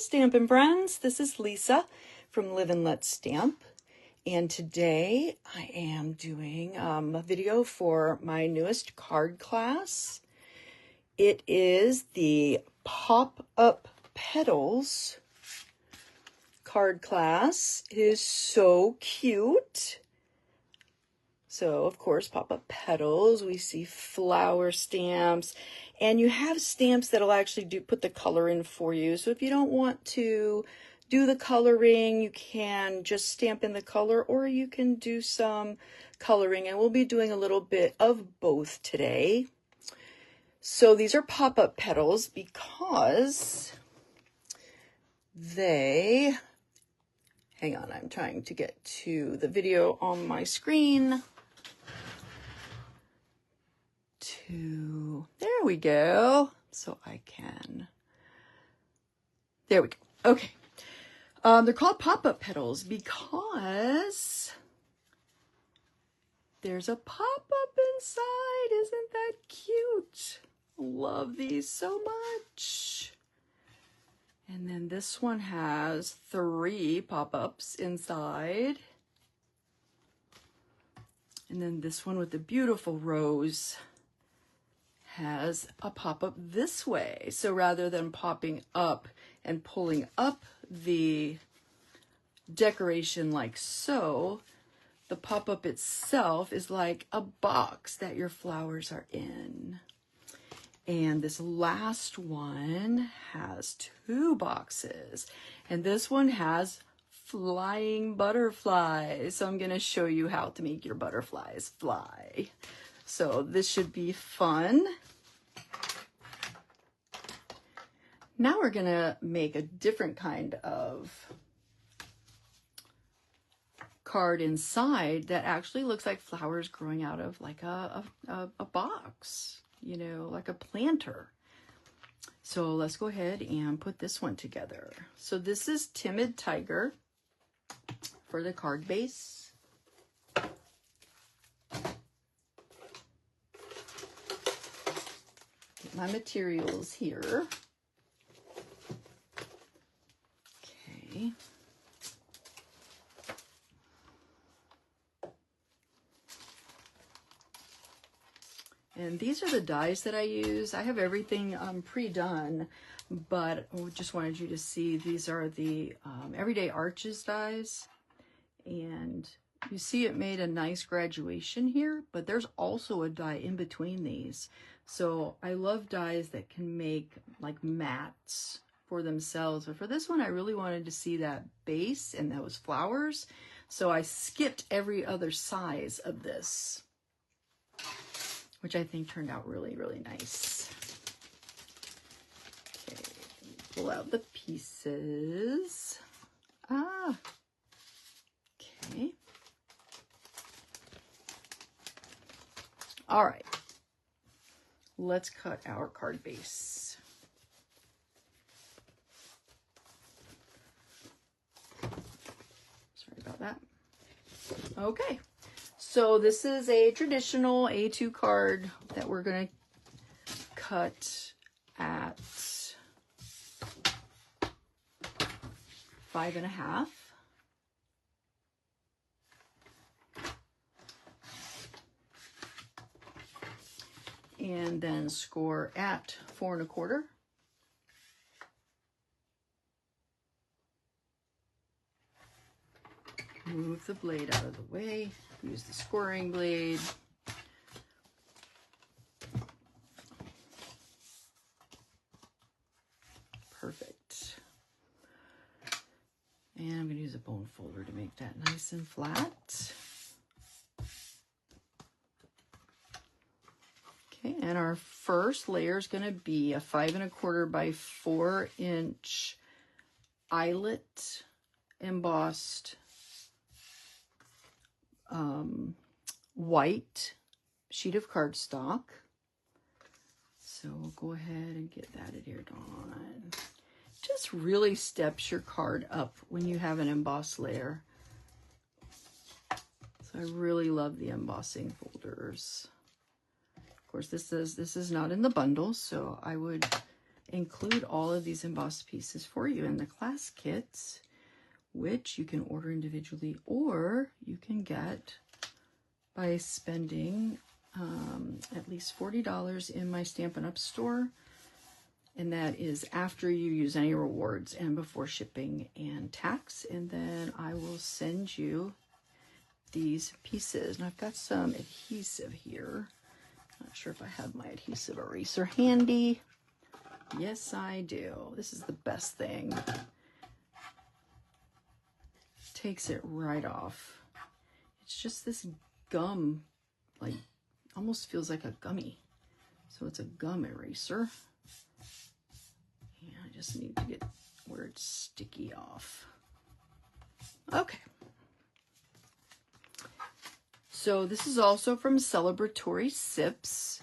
Stampin' Friends. This is Lisa from Live and Let Stamp. And today I am doing a video for my newest card class. It is the Pop-Up Petals Card Class. It is so cute. So, of course, pop-up petals, we see flower stamps, and you have stamps that'll actually put the color in for you. So if you don't want to do the coloring, you can just stamp in the color, or you can do some coloring, and we'll be doing a little bit of both today. So these are pop-up petals because they, hang on, I'm trying to get to the video on my screen. There we go. So I can, there we go. Okay. They're called pop-up petals because there's a pop-up inside. Isn't that cute? Love these so much. And then this one has 3 pop-ups inside. And then this one with the beautiful rose has a pop-up this way. So rather than popping up and pulling up the decoration like so, the pop-up itself is like a box that your flowers are in. And this last one has 2 boxes, and this one has flying butterflies. So I'm going to show you how to make your butterflies fly. So this should be fun. Now we're going to make a different kind of card inside that actually looks like flowers growing out of like a box, you know, like a planter. So let's go ahead and put this one together. So this is Timid Tiger for the card base. Get my materials here. Okay. And these are the dies that I use. I have everything pre-done, but I just wanted you to see these are the Everyday Arches dies. And you see it made a nice graduation here, but there's also a die in between these. So I love dies that can make like mats for themselves. But for this one, I really wanted to see that base and those flowers. So I skipped every other size of this, which I think turned out really, really nice. Okay, pull out the pieces. Okay. All right. Let's cut our card base. Sorry about that. Okay. So this is a traditional A2 card that we're going to cut at 5.5. And then score at 4 1/4. Move the blade out of the way. Use the scoring blade. Perfect. And I'm going to use a bone folder to make that nice and flat. Okay, and our first layer is going to be a 5 1/4 by 4 inch eyelet embossed white sheet of cardstock. So we'll go ahead and get that adhered on. Just really steps your card up when you have an embossed layer. So I really love the embossing folders. Of course, this is not in the bundle, so I would include all of these embossed pieces for you in the class kits, which you can order individually or you can get by spending at least $40 in my Stampin' Up! Store. And that is after you use any rewards and before shipping and tax. And then I will send you these pieces. And I've got some adhesive here. Not sure if I have my adhesive eraser handy. Yes, I do. This is the best thing. Takes it right off. It's just this gum, like, almost feels like a gummy. So it's a gum eraser. And I just need to get where it's sticky off. Okay. So this is also from Celebratory Sips.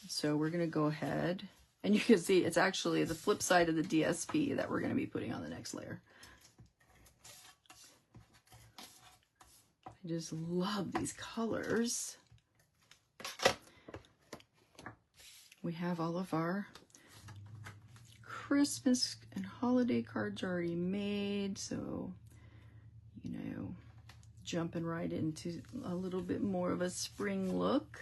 So we're going to go ahead, and you can see it's actually the flip side of the DSP that we're going to be putting on the next layer. I just love these colors. We have all of our Christmas and holiday cards already made, so, you know, jumping right into a little bit more of a spring look.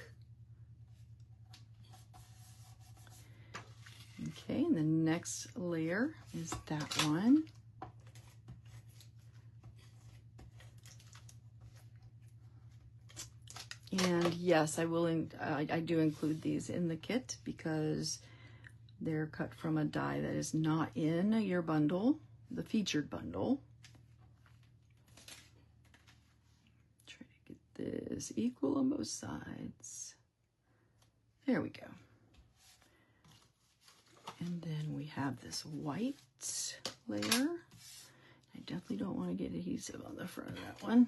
Okay, and the next layer is that one. And yes, I do include these in the kit because they're cut from a die that is not in your bundle, the featured bundle. Try to get this equal on both sides. There we go. And then we have this white layer. I definitely don't want to get adhesive on the front of that one.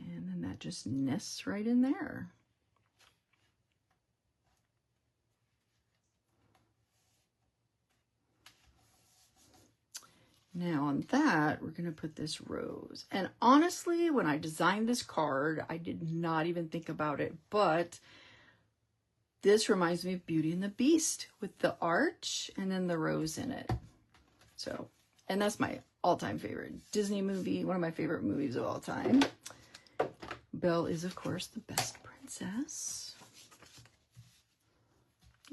And then that just nests right in there. Now on that, we're going to put this rose. And honestly, when I designed this card, I did not even think about it, but this reminds me of Beauty and the Beast with the arch and then the rose in it. So, and that's my all-time favorite Disney movie, one of my favorite movies of all time. Belle is, of course, the best princess,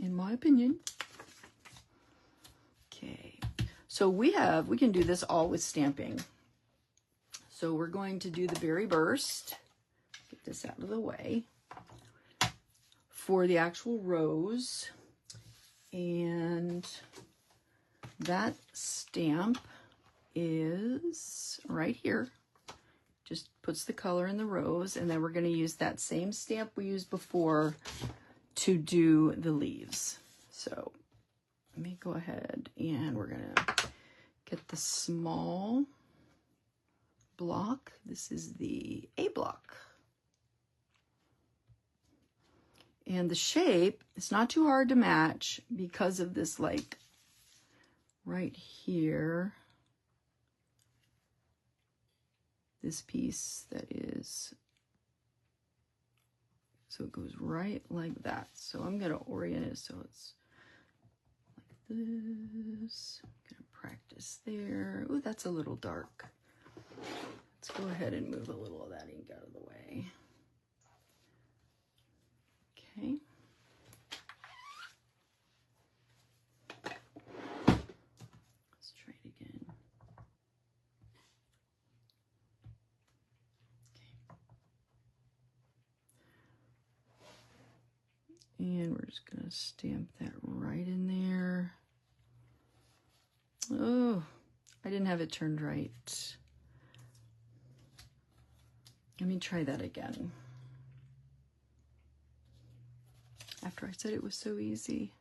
in my opinion. Okay, so we can do this all with stamping. So we're going to do the Berry Burst. Get this out of the way. For the actual rose. And that stamp is right here. Just puts the color in the rose, and then we're going to use that same stamp we used before to do the leaves. So let me go ahead and we're going to get the small block. This is the A block. And the shape, it's not too hard to match because of this, like, right here. This piece that is, so it goes right like that. So I'm going to orient it so it's like this. I'm going to practice there. Oh, that's a little dark. Let's go ahead and move a little of that ink out of the way. Okay. Let's try it again. And we're just going to stamp that right in there. Oh, I didn't have it turned right. Let me try that again. After I said it was so easy.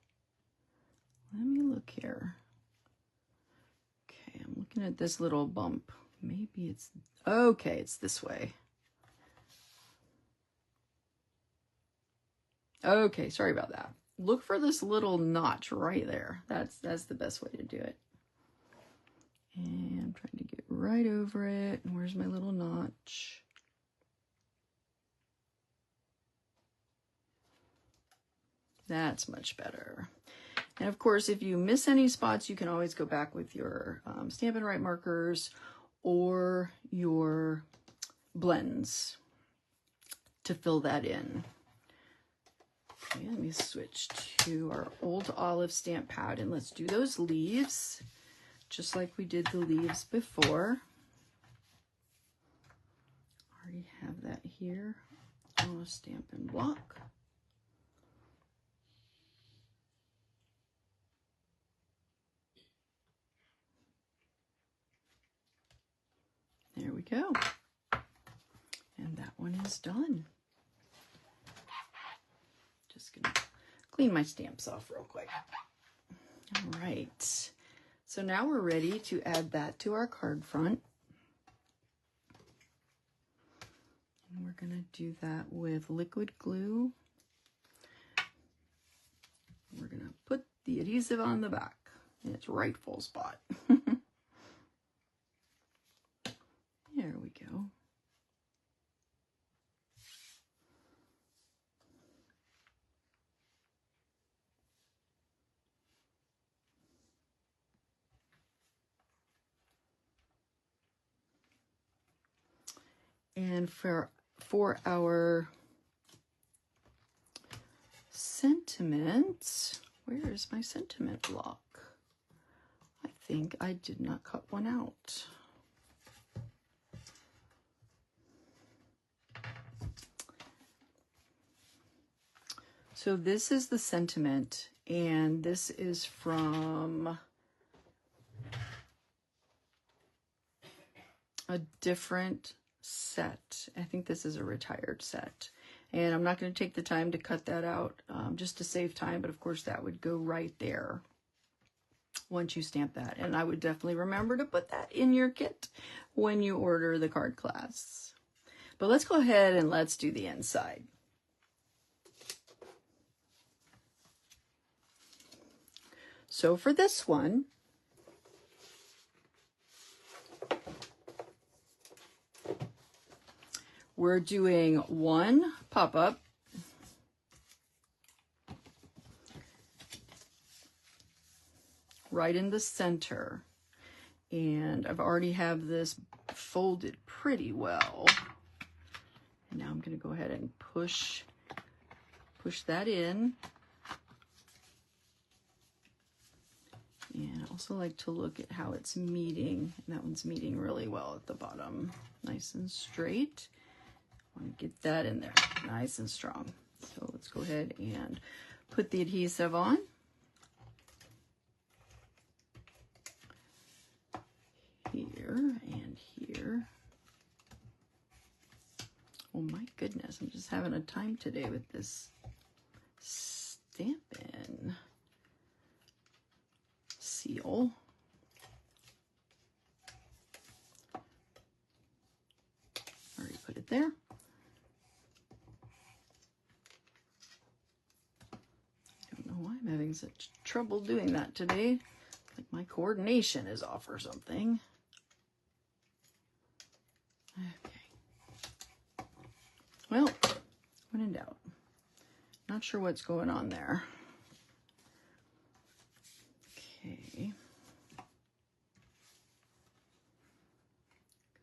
Let me look here. Okay, I'm looking at this little bump. Maybe it's, okay, it's this way. Okay, sorry about that. Look for this little notch right there. That's the best way to do it. And I'm trying to get right over it. And where's my little notch? That's much better. And of course, if you miss any spots, you can always go back with your Stampin' Write markers or your blends to fill that in. Okay, let me switch to our old olive stamp pad and let's do those leaves just like we did the leaves before. Already have that here on a Stampin' block. There we go. And that one is done. Just gonna clean my stamps off real quick. All right. So now we're ready to add that to our card front. And we're gonna do that with liquid glue. We're gonna put the adhesive on the back in its rightful spot. There we go. And for our sentiment, where is my sentiment block? I think I did not cut one out. So this is the sentiment, and this is from a different set. I think this is a retired set. And I'm not going to take the time to cut that out just to save time, but of course that would go right there once you stamp that. And I would definitely remember to put that in your kit when you order the card class. But let's go ahead and let's do the inside. So for this one, we're doing one pop-up, right in the center. And I've already have this folded pretty well. And now I'm going to go ahead and push that in. And I also like to look at how it's meeting. And that one's meeting really well at the bottom. Nice and straight. I want to get that in there nice and strong. So let's go ahead and put the adhesive on. Here and here. Oh my goodness, I'm just having a time today with this Stampin' seal. Already put it there. I don't know why I'm having such trouble doing that today. Like my coordination is off or something. Okay. Well, when in doubt. Not sure what's going on there. Okay.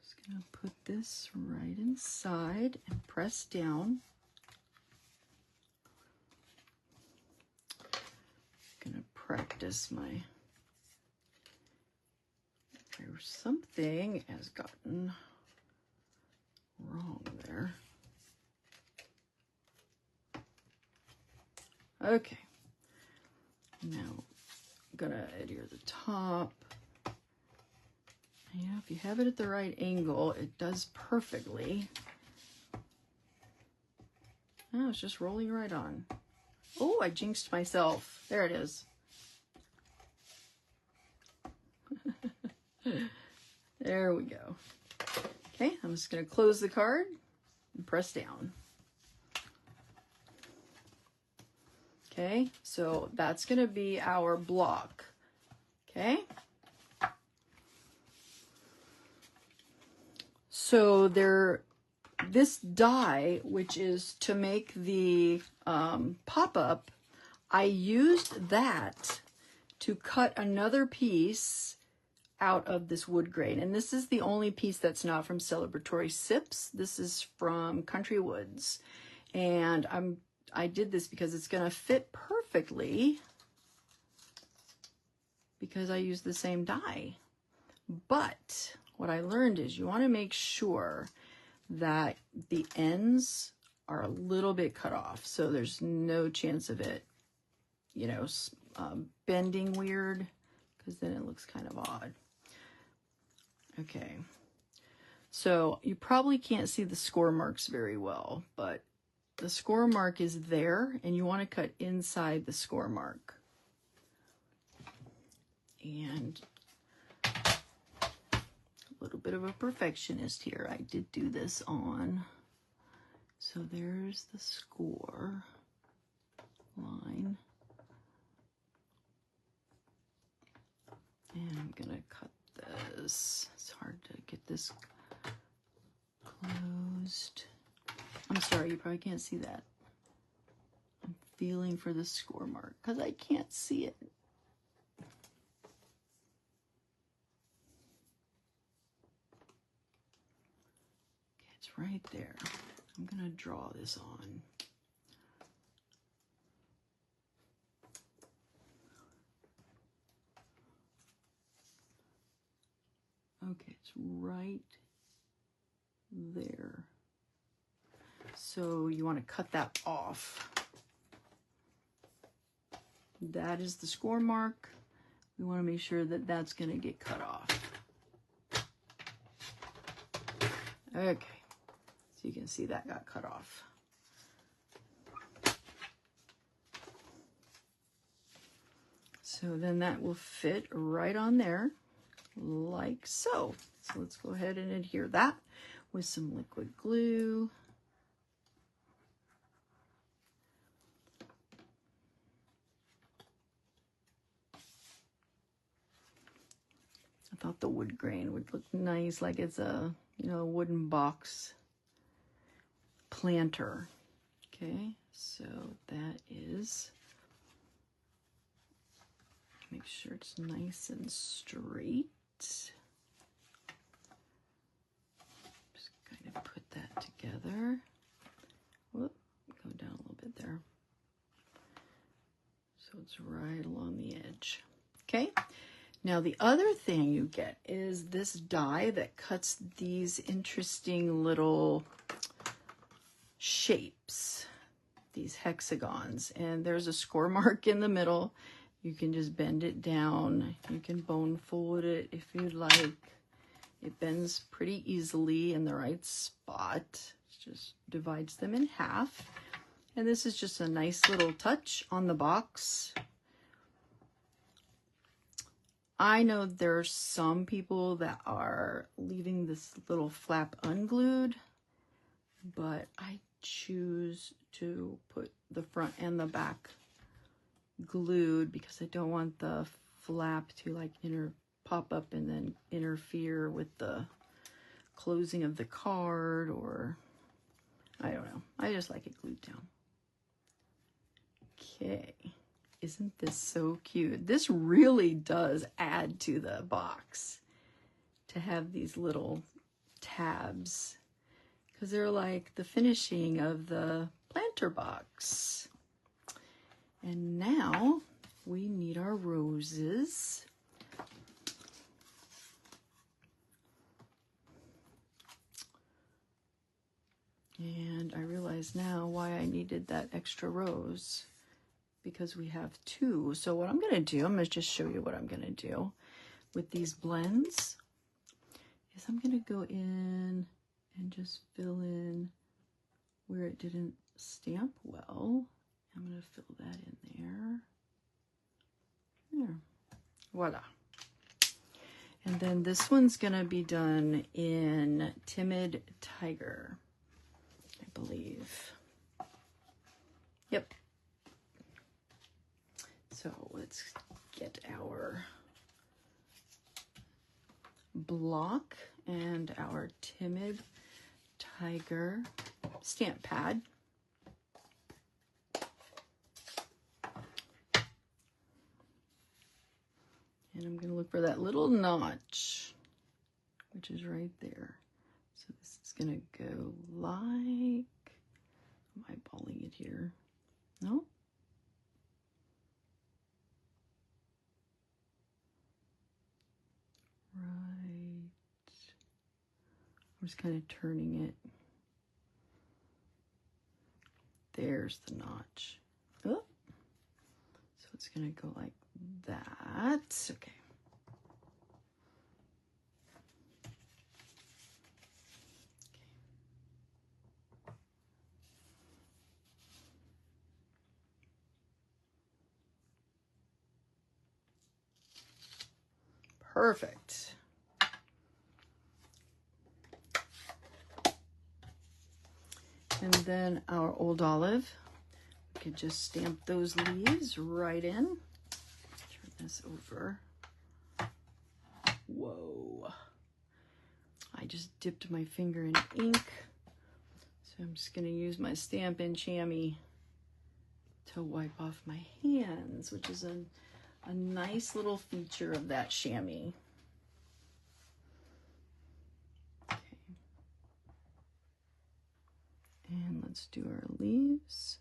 Just gonna put this right inside and press down. Gonna practice my. Something has gotten wrong there. Okay. Now I'm gonna adhere the top. Yeah, if you have it at the right angle, it does perfectly. Oh, it's just rolling right on. Oh, I jinxed myself. There it is. There we go. Okay, I'm just going to close the card and press down. Okay, so that's going to be our block. Okay. So this die, which is to make the pop-up, I used that to cut another piece out of this wood grain. And this is the only piece that's not from Celebratory Sips. This is from Country Woods. And I did this because it's going to fit perfectly because I use the same die. But what I learned is you want to make sure that the ends are a little bit cut off, so there's no chance of it, you know, bending weird, because then it looks kind of odd. Okay, so you probably can't see the score marks very well, but the score mark is there, and you want to cut inside the score mark. And a little bit of a perfectionist here. I did do this on. So there's the score line. And I'm gonna cut this. It's hard to get this closed. I'm sorry, you probably can't see that. I'm feeling for the score mark because I can't see it. Okay, it's right there. I'm gonna draw this on. Okay, it's right there. So you want to cut that off. That is the score mark. We want to make sure that that's going to get cut off. Okay. So you can see that got cut off. So then that will fit right on there, like so. So let's go ahead and adhere that with some liquid glue. I thought the wood grain would look nice, like it's a, you know, wooden box planter. Okay, so that is, make sure it's nice and straight. Just kind of put that together. Whoop, go down a little bit there. So it's right along the edge. Okay, now the other thing you get is this die that cuts these interesting little shapes, these hexagons, and there's a score mark in the middle. You can just bend it down. You can bone fold it if you'd like. It bends pretty easily in the right spot. It just divides them in half. And this is just a nice little touch on the box. I know there's some people that are leaving this little flap unglued, but I choose to put the front and the back glued because I don't want the flap to like pop up and then interfere with the closing of the card, or I don't know. I just like it glued down. Okay, isn't this so cute? This really does add to the box to have these little tabs, because they're like the finishing of the planter box. And now we need our roses. And I realize now why I needed that extra rose, because we have two. So what I'm going to do, I'm going to just show you what I'm going to do with these blends, is I'm going to go in and just fill in where it didn't stamp well. I'm going to fill that in there. There. Voila. And then this one's going to be done in Timid Tiger, I believe. Yep. So let's get our block and our Timid Tiger stamp pad. And I'm going to look for that little notch, which is right there. So this is going to go like, am I eyeballing it here? No? Right. I'm just kind of turning it. There's the notch. Oh. So it's going to go like that. Okay. Perfect. And then our old olive, we could just stamp those leaves right in. Turn this over. Whoa. I just dipped my finger in ink. So I'm just going to use my Stampin' Chamois to wipe off my hands, which is a nice little feature of that chamois. Okay. And let's do our leaves.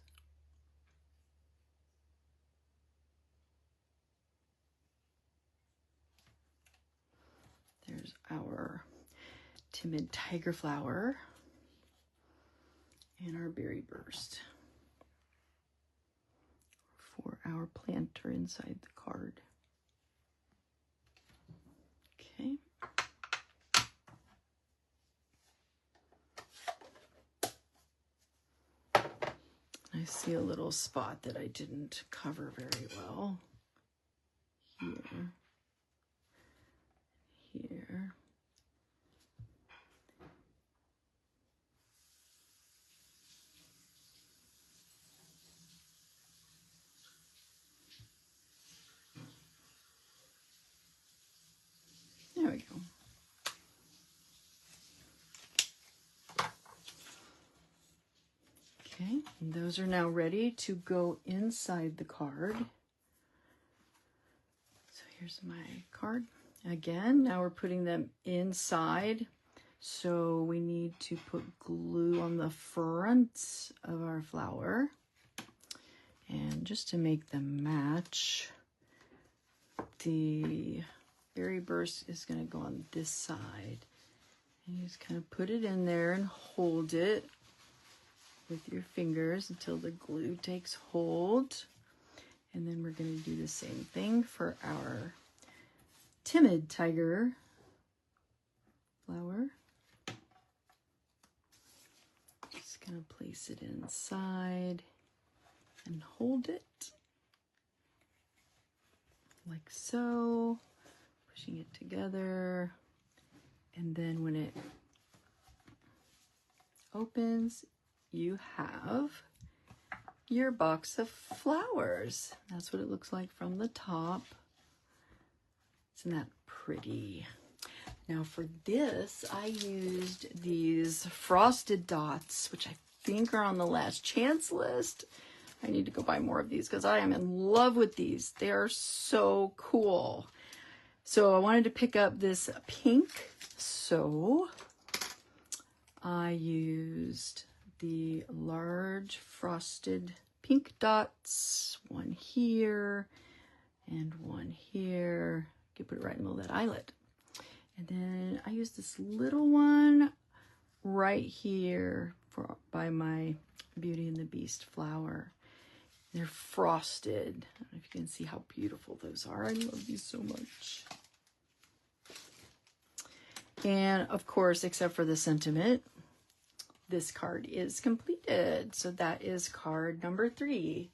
There's our timid tiger flower and our berry burst for our planter inside the card. Okay. I see a little spot that I didn't cover very well. Here. Here. There we go. Okay, and those are now ready to go inside the card. So here's my card. Again, now we're putting them inside. So we need to put glue on the front of our flower. And just to make them match, the berry burst is going to go on this side. And you just kind of put it in there and hold it with your fingers until the glue takes hold. And then we're going to do the same thing for our timid tiger flower. Just going to place it inside and hold it like so, pushing it together. And then when it opens, you have your box of flowers. That's what it looks like from the top. Isn't that pretty? Now for this, I used these frosted dots, which I think are on the last chance list. I need to go buy more of these because I am in love with these. They are so cool. So I wanted to pick up this pink. So I used the large frosted pink dots, one here and one here. You can put it right in the middle of that eyelet. And then I used this little one right here by my Beauty and the Beast flower. They're frosted. I don't know if you can see how beautiful those are. I love these so much. And of course, except for the sentiment, this card is completed. So that is card number 3.